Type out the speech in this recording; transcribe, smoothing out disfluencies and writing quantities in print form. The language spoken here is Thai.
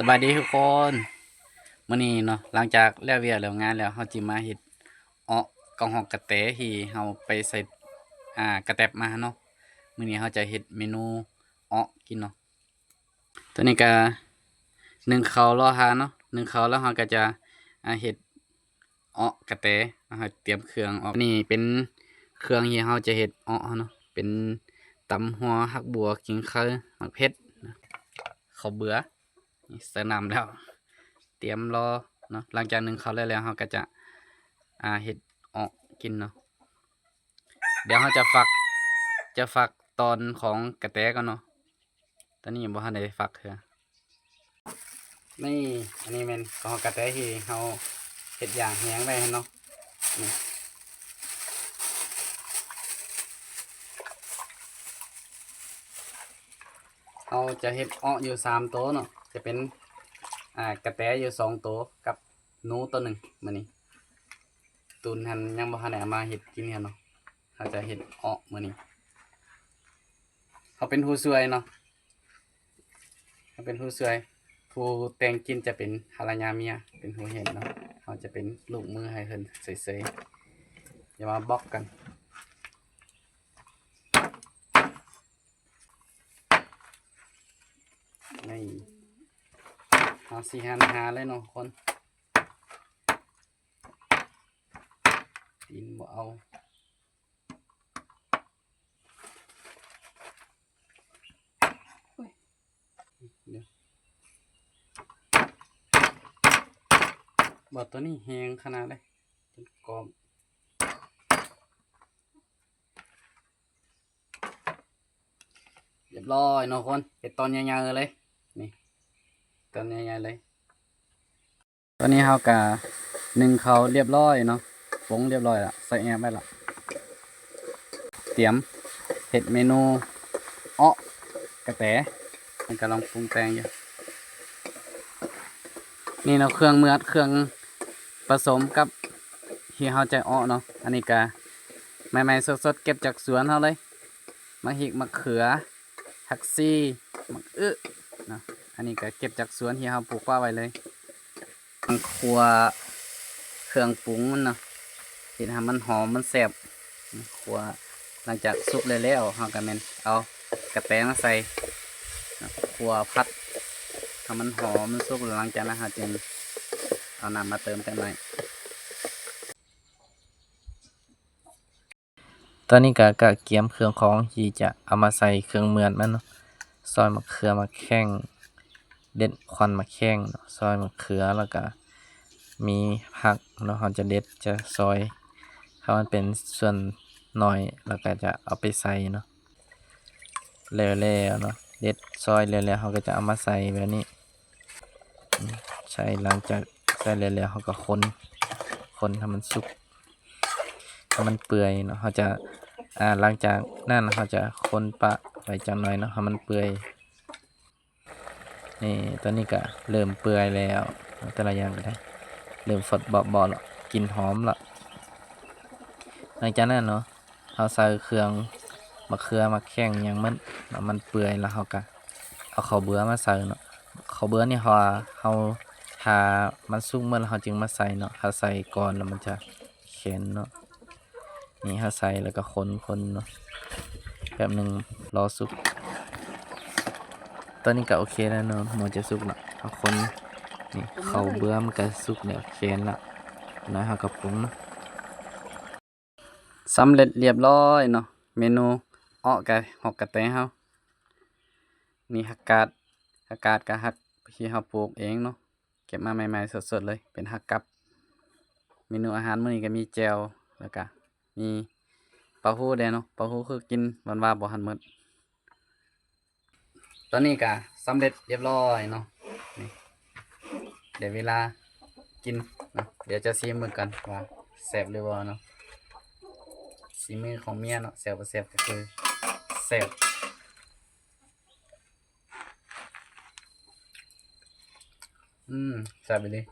สบายดีทุกคนมื้อนี้เนาะหลังจากแล้วเวียกแล้วงานแล้วเฮาจิมาเฮ็ดอ้อกองฮอกกะแตที่เฮาไปใส่กระแตบมาเนาะมื้อนี้เฮาจะเฮ็ดเมนูอ้อกินเนาะตัวนี้ก็นึ่งข้าวรอทานเนาะนึ่งข้าวแล้วเฮาก็จะเฮ็ดอ้อกระแตเฮาเตรียมเครื่องออกนี่เป็นเครื่องที่เฮาจะเฮ็ดอ้อเนาะเป็นตำหัวหักบัวขิงเคยหมักเผ็ดข้าวเบื่อนี่ใส่น้ำแล้ว เตรียมรอเนาะหลังจากนึ่งข้าวแล้วเราก็จะเฮ็ดออกกินเนาะเดี๋ยวเราจะฝักตอนของกระแตก่อนเนาะตอนนี้ยังบ่ทันได้ฝักเถอะนี่อันนี้เป็นของกระแตที่เราเฮ็ดอย่างแห้งไว้เนาะนี่เราจะเฮ็ดออกอยู่3ตัวเนาะจะเป็นกระแตอยู่2ตัวกับหนูตัวหนึ่งมื้อนี้ตุนหันยังบ่ทันได้เอามาเฮ็ดกินกันเนาะเราจะเฮ็ดออกมื้อนี้เขาเป็นผู้ช่วยเนาะเขาเป็นผู้ช่วยผู้แต่งกินจะเป็นภรรยาเมียเป็นผู้เฮ็ดเนาะเขาจะเป็นลูกมือให้เพิ่นเฉยๆอย่ามาบล็อกกันนี่เอาสิหาเลยเนาะคนตีนบ่เอาเดี๋ยวบ่ตัวนี้แห้งขนาดเลยจนกรอบเรียบร้อยเนาะคนเฮ็ดตอนใหญ่ๆเลยนี่ตอนใหญ่ๆเลยตอนนี้เฮาก็นึ่งข้าวเรียบร้อยเนาะปรุงเรียบร้อยละใส่แอร์ไว้ละเตรียมเฮ็ดเมนูอ้อกระแตมันกำลังปรุงแต่งอยู่นี่เนาะเครื่องมือเครื่องผสมกับที่เฮาจะอ้อเนาะอันนี้ก็ใหม่ๆสดๆเก็บจากสวนเฮาเลยมะหิกมะเขือผักชีมะเนาะอันนี้ก็เก็บจากสวนที่เฮาปลูกไว้เลยคั่วเครื่องปรุงมันเนาะเฮ็ดให้มันหอมมันแซ่บคั่วหลังจากสุกแล้วเฮาก็แม่นเอากระแตมาใส่คั่วผัดให้มันหอมมันสุกหลังจากนั้นเฮาจึงเอาน้ำมาเติมจังหน่อยตอนนี้ก็เกียมเครื่องของที่จะเอามาใส่เครื่องเหมือนมันเนาะซอยมะเขือมะแข้งเด็ดควันมะแข้งเนาะซอยมะเขือแล้วก็มีผักเนาะเราจะเด็ดจะซอยเขามันเป็นส่วนหน่อยแล้วก็จะเอาไปใส่เนาะแล้วเนาะเด็ดซอยแล้วเขาก็จะเอามาใส่แบบนี้ใช่หลังจากใส่แล้วเขาก็คนให้มันสุกให้มันเปื่อยเนาะเขาจะหลังจากนั้นเขาจะคนปะไว้จังหน่อยเนาะให้มันเปื่อยนี่ตอนนี้ก็เริ่มเปื่อยแล้วแต่ละอย่างก็ได้เริ่มฟดเบาๆแล้วกลิ่นหอมละหลังจากนั้นเนาะเขาใส่เครื่องมะเขือมะแข้งอย่างมันเปื่อยแล้วเขาก็เอาข้าวเบื่อมาใส่เนาะข้าวเบื่อนี่เขาถ้ามันสุกเมื่อเขาจึงมาใส่เนาะถ้าใส่ก่อนแล้วมันจะแข็งเนาะนี่ถ้าใส่แล้วก็คนเนาะแบบหนึ่งรอสุกตอนนี้ก็โอเคแล้วเนาะมันจะสุกละเอาคนนี่ข้าวเบื่อมันก็สุกแล้วแข็งละน้อยเขาก็ปรุงเนาะสำเร็จเรียบร้อยเนาะเมนูอ้อกะหอกกระแตเฮานี่ผักกาดกะฮักที่เฮาปลูกเองเนาะเก็บมาใหม่ๆสดๆเลยเป็นผักกับเมนูอาหารมื้อนี้ก็มีแจ่วแล้วก็มีปลาฮู้แดงเนาะปลาฮู้คือกินวันว่าบ่ทันหมดตอนนี้ก็สำเร็จเรียบร้อยเนาะนี่เดี๋ยวเวลากินเนาะเดี๋ยวจะชิมมือกันว่าแซ่บหรือบ่เนาะสีมือของเมียเนาะแซ่บบ่แซ่บก็คือแซ่บแซ่บไปเลย